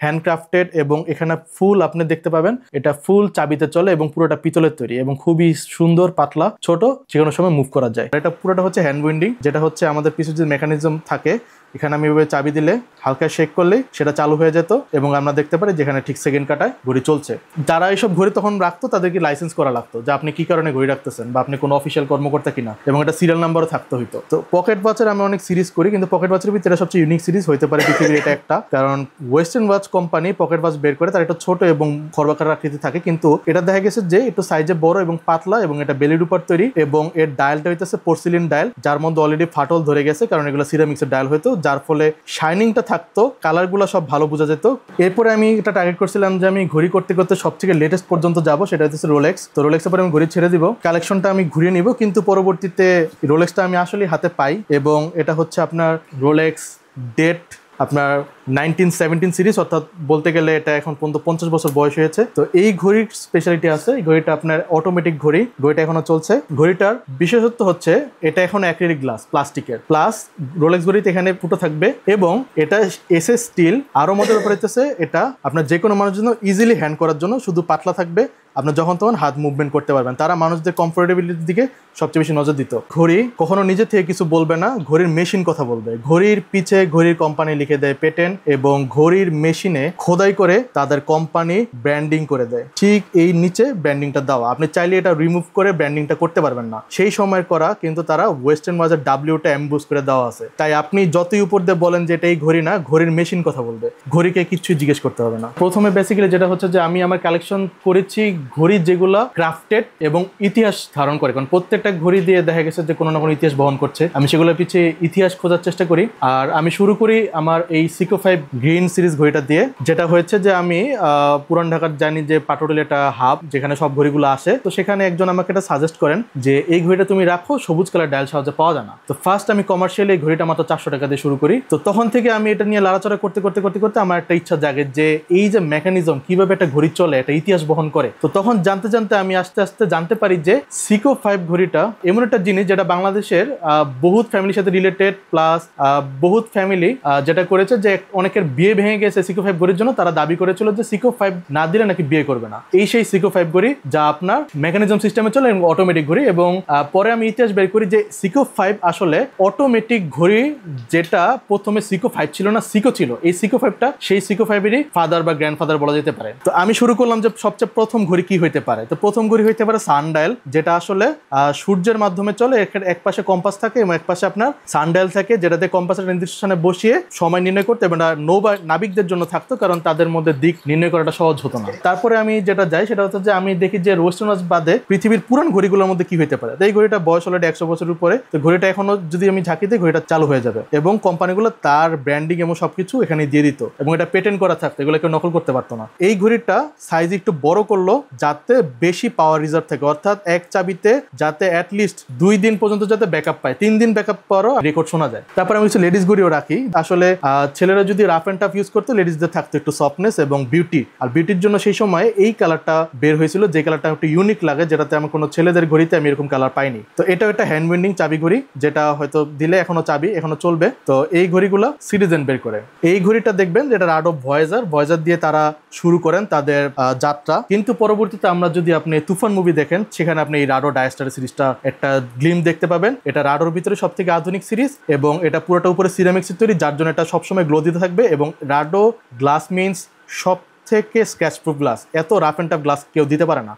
Handcrafted এবং এখানে ফুল আপনি দেখতে পাবেন, এটা ফুল চাবিতে চলে এবং পুরোটা পিতলের তৈরি এবং খুবই সুন্দর, পাতলা, ছোট, যে কোনো সময় মুভ করা যায়। এটা পুরোটা হচ্ছে হ্যান্ড উইন্ডিং, যেটা হচ্ছে আমাদের পিছনে যে মেকানিজম থাকে, এখানে আমি এভাবে চাবি দিলে হালকা শেক করলেই সেটা চালু হয়ে যেত এবং আমরা দেখতে পারি যেখানে ঠিক সেকেন্ড কাটায় ঘড়ি চলছে। যারা এইসব ঘড়ি তখন রাখতো তাদেরকে লাইসেন্স করা লাগতো যে আপনি কি কারণে ঘড়ি রাখতেছেন বা আপনি কোনো অফিসিয়াল কর্মকর্তা কিনা, এবং এটা সিরিয়াল নাম্বারও থাকতে হইতো। তো পকেট ওয়াচের আমি অনেক সিরিজ করি, কিন্তু পকেট ওয়াচের ভিতরে সবচেয়ে ইউনিক সিরিজ হইতে পারে পৃথিবীর এটা একটা, কারণ western watch company pocket watch বের করে, তার একটা ছোট এবং খর্বাকার আকৃতি থাকে, কিন্তু এটা দেখা গেছে যে একটু সাইজে বড় এবং পাতলা এবং এটা বেলির উপর তৈরি এবং এর ডায়ালটা হইতেছে পোর্সিলিন ডায়াল, যার মধ্যে অলরেডি ফাটল ধরে গেছে কারণ এগুলো সিরামিক্সের ডায়াল হইতো, যার ফলে শাইনিংটা থাকতো, কালারগুলো সব ভালো বোঝা যেত। এরপরে আমি এটা টার্গেট করছিলাম যে আমি ঘড়ি করতে করতে সবথেকে লেটেস্ট পর্যন্ত যাব, সেটা হচ্ছে রোলেক্স। তো রোলেক্সের পরে আমি ঘড়ি ছেড়ে দিব, কালেকশনটা আমি ঘুরিয়ে নিব, কিন্তু পরবর্তীতে রোলেক্সটা আমি আসলে হাতে পাই এবং এটা হচ্ছে আপনার রোলেক্স ডেট আপনার 1917 সিরিজ, অর্থাৎ বলতে গেলে এটা এখন পর্যন্ত 50 বছর বয়স হয়েছে। তো এই ঘড়ির স্পেশালিটি আছে, এই ঘড়িটা আপনার অটোমেটিক ঘড়ি, ঘড়িটা এখনো চলছে। ঘড়িটার বিশেষত্ব হচ্ছে এটা এখন অ্যাক্রিলিক গ্লাস, প্লাস্টিকের, প্লাস রোলেক্স ঘড়িতে এখানে ফুটো থাকবে এবং এটা এসএস স্টিল। আরো মজার ব্যাপার হচ্ছে এটা আপনার যে কোনো মানুষের জন্য ইজিলি হ্যান্ড করার জন্য, শুধু পাতলা থাকবে, আপনার যখন তখন হাত মুভমেন্ট করতে পারবেন। তারা মানুষদের কমফোর্টেবিলিটির দিকে সবচেয়ে বেশি নজর দিত। ঘড়ি কখনো নিজে থেকে কিছু বলবে না, ঘড়ির মেশিন কথা বলবে। ঘড়ির পিছে ঘড়ির কোম্পানি লিখে দেয় পেটেন্ট এবং ঘড়ির মেশিনে খোদাই করে তাদের কোম্পানি ব্র্যান্ডিং করে দেয়। ঠিক এই নিচে ব্র্যান্ডিংটা দেওয়া, আপনি চাইলে এটা রিমুভ করে ব্র্যান্ডিংটা করতে পারবেন না, সেই সময়ের করা, কিন্তু তারা ওয়েস্টার্ন ওয়াচের ডাব্লিউটা এমবুস করে দেওয়া আছে। তাই আপনি যতই উপর দিয়ে বলেন যে এটা এই ঘড়ি না, ঘড়ির মেশিন কথা বলবে, ঘড়িকে কিচ্ছু জিজ্ঞেস করতে হবে না। প্রথমে বেসিক্যালি যেটা হচ্ছে যে আমি আমার কালেকশন করেছি ঘড়ি যেগুলো ক্রাফটেড এবং ইতিহাস ধারণ করে, কারণ প্রত্যেকটা ঘড়ি দিয়ে দেখা গেছে যে কোনো না কোনো ইতিহাস বহন করছে। আমি সেগুলোর পিছিয়ে ইতিহাস খোঁজার চেষ্টা করি। আর আমি শুরু করি আমার এই সিকো 5 গ্রিন সিরিজ ঘড়িটা দিয়ে, যেটা হয়েছে যে আমি পুরান ঢাকার জানি যে পাটুরিল একটা হাব যেখানে সব ঘড়িগুলো আসে, তো সেখানে একজন আমাকে এটা সাজেস্ট করেন যে এই ঘড়িটা তুমি রাখো, সবুজ কালার ডায়াল সহজে পাওয়া যায় না। তো ফার্স্ট আমি কমার্শিয়ালি এই ঘড়িটা মাত্র 400 টাকা দিয়ে শুরু করি। তো তখন থেকে আমি এটা নিয়ে লাড়াচাড়া করতে করতে করতে করতে আমার একটা ইচ্ছা জাগে যে এই যে মেকানিজম, কিভাবে একটা ঘড়ি চলে, একটা ইতিহাস বহন করে। তো তখন জানতে জানতে আমি আস্তে আস্তে জানতে পারি যে সিকো 5 ঘড়িটা এমন একটা জিনিস যেটা বাংলাদেশের বহুত ফ্যামিলির সাথে রিলেটেড, প্লাস বহুত ফ্যামিলি যেটা করেছে যে অনেকের বিয়ে ভেঙে গেছে সিকো 5 ঘড়ির জন্য। তারা দাবি করেছিল যে সিকো 5 না দিলে নাকি বিয়ে করবে না। এই সেই সিকো 5 ঘড়ি যা আপনার মেকানিজম সিস্টেমে চলে এবং অটোমেটিক ঘড়ি। এবং পরে আমি ইতিহাস বের করি যে সিকো 5 আসলে অটোমেটিক ঘড়ি, যেটা প্রথমে সিকো 5 ছিল না, সিকো ছিল। এই সিকো 5টা সেই সিকো 5-এরই ফাদার বা গ্র্যান্ডফাদার বলা যেতে পারে। তো আমি শুরু করলাম যে সবচেয়ে প্রথম ঘড়ি কি হইতে পারে। তো প্রথম ঘড়ি হইতে পারে সানডায়াল, যেটা আসলে সূর্যের মাধ্যমে চলে। এক পাশে কম্পাস থাকে এবং এক পাশে আপনার সানডায়াল থাকে, যেটাতে কম্পাসের নির্দিষ্ট স্থানে বসিয়ে সময় নির্ণয় করতে এবং নাবিকদের জন্য থাকতো, কারণ তাদের মধ্যে দিক নির্ণয় করাটা সহজ হতো না। তারপরে আমি যেটা যাই সেটা হচ্ছে যে আমি দেখি যে ওয়েস্টার্ন ওয়াচ বাদে পৃথিবীর পুরান ঘড়িগুলোর মধ্যে কি হইতে পারে। তো এই ঘড়িটা বয়স অলরেডি 100 বছরের উপরে। তো ঘড়িটা এখনো যদি আমি ঝাঁকি দিই, ঘড়িটা চালু হয়ে যাবে এবং কোম্পানিগুলো তার ব্র্যান্ডিং এবং সবকিছু এখানে দিয়ে দিত এবং এটা পেটেন্ট করা থাকতো, এগুলো কেউ নকল করতে পারতো না। এই ঘড়িটা সাইজ একটু বড় করলো যাতে বেশি পাওয়ার রিজার্ভ থাকে, অর্থাৎ এক চাবিতে যাতে অ্যাটলিস্ট 2 দিন পর্যন্ত যাতে ব্যাকআপ পায়, 3 দিন ব্যাকআপ পাওয়ারও রেকর্ড শোনা যায়। তারপর আমি কিছু লেডিস ঘড়িও রাখি। আসলে ছেলেরা যদি রাফ অ্যান্ড টাফ ইউজ করতো, লেডিসদের থাকতো একটু সফটনেস এবং বিউটি। আর বিউটির জন্য সেই সময় এই কালারটা বের হয়েছিল, যে কালারটা একটু ইউনিক লাগে, যেটাতে আমার কোনো ছেলেদের ঘড়িতে আমি এরকম কালার পাইনি। তো এটাও একটা হ্যান্ড উইন্ডিং চাবি ঘড়ি, যেটা হয়তো দিলে এখনো চাবি এখনো চলবে। তো এই ঘড়িগুলো সিটিজেন বের করে। এই ঘড়িটা দেখবেন যেটা রাডো ভয়েজার দিয়ে তারা শুরু করেন তাদের যাত্রা, কিন্তু পরবর্তীতে আমরা যদি আপনি তুফান মুভি দেখেন, সেখানে আপনি এই রাডো ডায়াস্টার সিরিজটা একটা গ্লিম দেখতে পাবেন। এটা রাডোর ভিতরে সব থেকে আধুনিক সিরিজ এবং এটা পুরোটা উপরে সিরামিক্সের তৈরি, যার জন্য এটা সবসময় গ্লো দিতে থাকবে। এবং রাডো গ্লাস মিন্স সব থেকে স্ক্র্যাচ প্রুফ গ্লাস, এত রাফ অ্যান্ড টাফ গ্লাস কেউ দিতে পারে না।